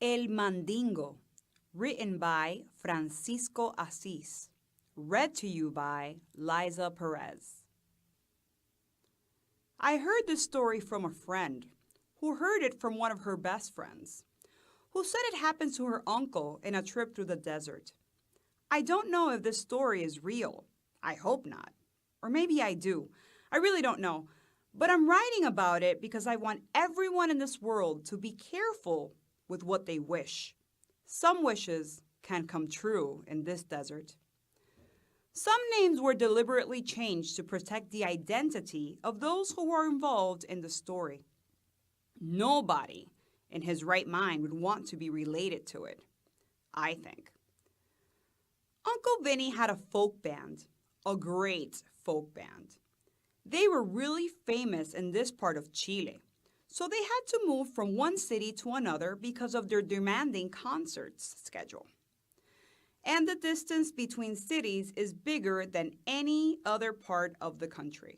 El Mandingo, written by Francisco Asís, read to you by Liza Pérez. I heard this story from a friend who heard it from one of her best friends, who said it happened to her uncle in a trip through the desert. I don't know if this story is real. I hope not. Or maybe I do. I really don't know. But I'm writing about it because I want everyone in this world to be careful with what they wish. Some wishes can come true in this desert. Some names were deliberately changed to protect the identity of those who were involved in the story. Nobody in his right mind would want to be related to it, I think. Uncle Vinny had a folk band, a great folk band. They were really famous in this part of Chile, so they had to move from one city to another because of their demanding concerts schedule. And the distance between cities is bigger than any other part of the country.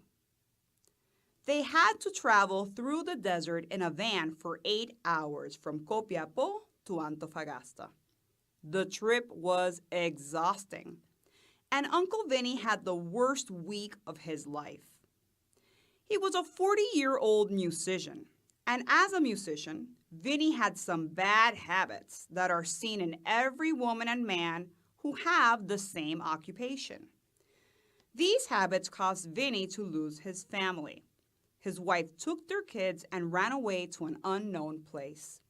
They had to travel through the desert in a van for 8 hours from Copiapó to Antofagasta. The trip was exhausting, and Uncle Vinny had the worst week of his life. He was a 40-year-old musician, and as a musician, Vinny had some bad habits that are seen in every woman and man who have the same occupation. These habits caused Vinny to lose his family. His wife took their kids and ran away to an unknown place.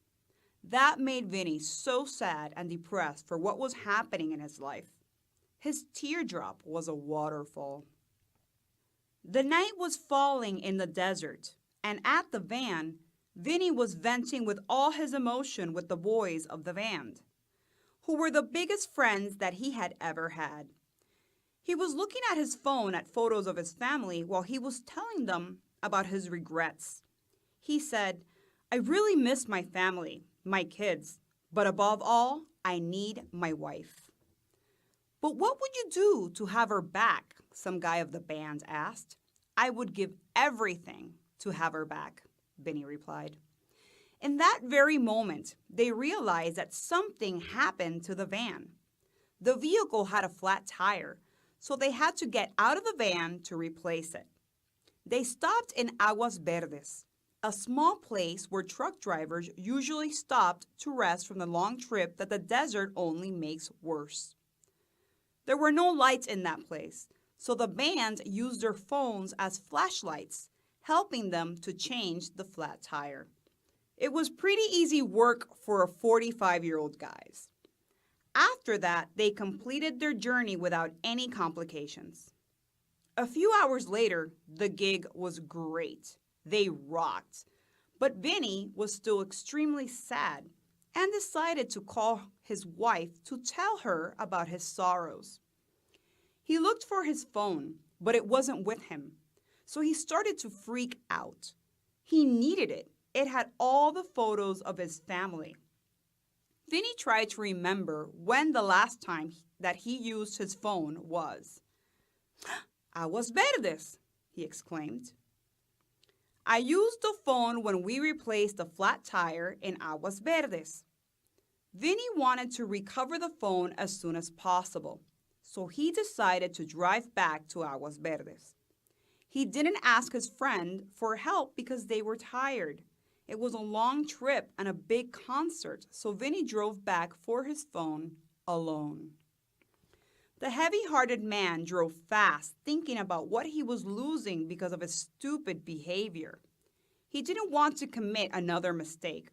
That made Vinny so sad and depressed for what was happening in his life. His teardrop was a waterfall. The night was falling in the desert, and at the van, Vinny was venting with all his emotion with the boys of the band, who were the biggest friends that he had ever had. He was looking at his phone at photos of his family while he was telling them about his regrets. He said, "I really miss my family, my kids, but above all, I need my wife." "But what would you do to have her back?" some guy of the band asked. "I would give everything to have her back," Vinny replied. In that very moment, they realized that something happened to the van. The vehicle had a flat tire, so they had to get out of the van to replace it. They stopped in Aguas Verdes, a small place where truck drivers usually stopped to rest from the long trip that the desert only makes worse. There were no lights in that place, so the band used their phones as flashlights, helping them to change the flat tire. It was pretty easy work for a 45-year-old guys. After that, they completed their journey without any complications. A few hours later, the gig was great. They rocked. But Vinny was still extremely sad and decided to call his wife to tell her about his sorrows. He looked for his phone, but it wasn't with him, so he started to freak out. He needed it. It had all the photos of his family. Vinny tried to remember when the last time that he used his phone was. "Aguas Verdes," he exclaimed. "I used the phone when we replaced the flat tire in Aguas Verdes." Vinny wanted to recover the phone as soon as possible, so he decided to drive back to Aguas Verdes. He didn't ask his friend for help because they were tired. It was a long trip and a big concert, so Vinny drove back for his phone alone. The heavy-hearted man drove fast, thinking about what he was losing because of his stupid behavior. He didn't want to commit another mistake,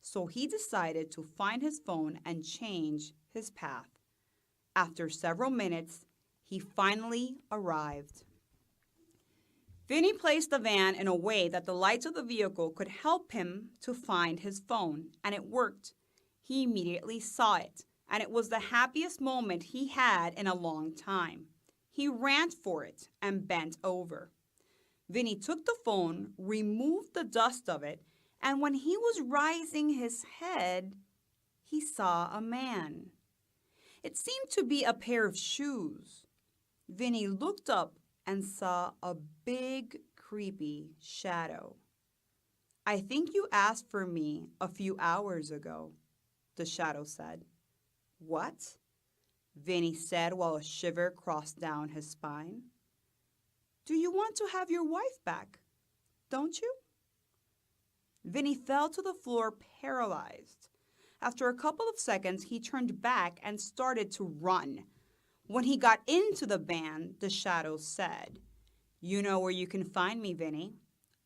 so he decided to find his phone and change his path. After several minutes, he finally arrived. Vinny placed the van in a way that the lights of the vehicle could help him to find his phone, and it worked. He immediately saw it, and it was the happiest moment he had in a long time. He ran for it and bent over. Vinny took the phone, removed the dust of it, and when he was raising his head, he saw a man. It seemed to be a pair of shoes. Vinny looked up and saw a big, creepy shadow. "I think you asked for me a few hours ago," the shadow said. What? Vinnie said while a shiver crossed down his spine. Do you want to have your wife back, don't you? Vinnie fell to the floor paralyzed. After a couple of seconds, he turned back and started to run. When he got into the van, the shadow said, You know where you can find me, Vinnie.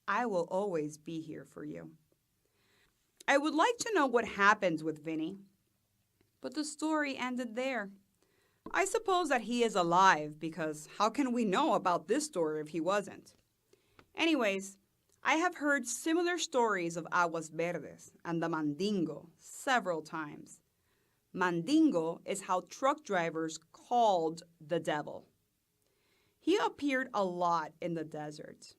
I will always be here for you. I would like to know what happens with Vinnie, but the story ended there. I suppose that he is alive because how can we know about this story if he wasn't? Anyways, I have heard similar stories of Aguas Verdes and the Mandingo several times. Mandingo is how truck drivers called the devil. He appeared a lot in the desert.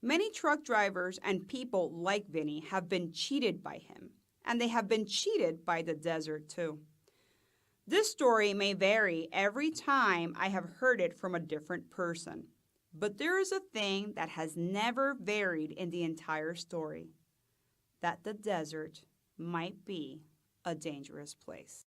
Many truck drivers and people like Vinnie have been cheated by him, and they have been cheated by the desert too. This story may vary every time I have heard it from a different person, but there is a thing that has never varied in the entire story, that the desert might be a dangerous place.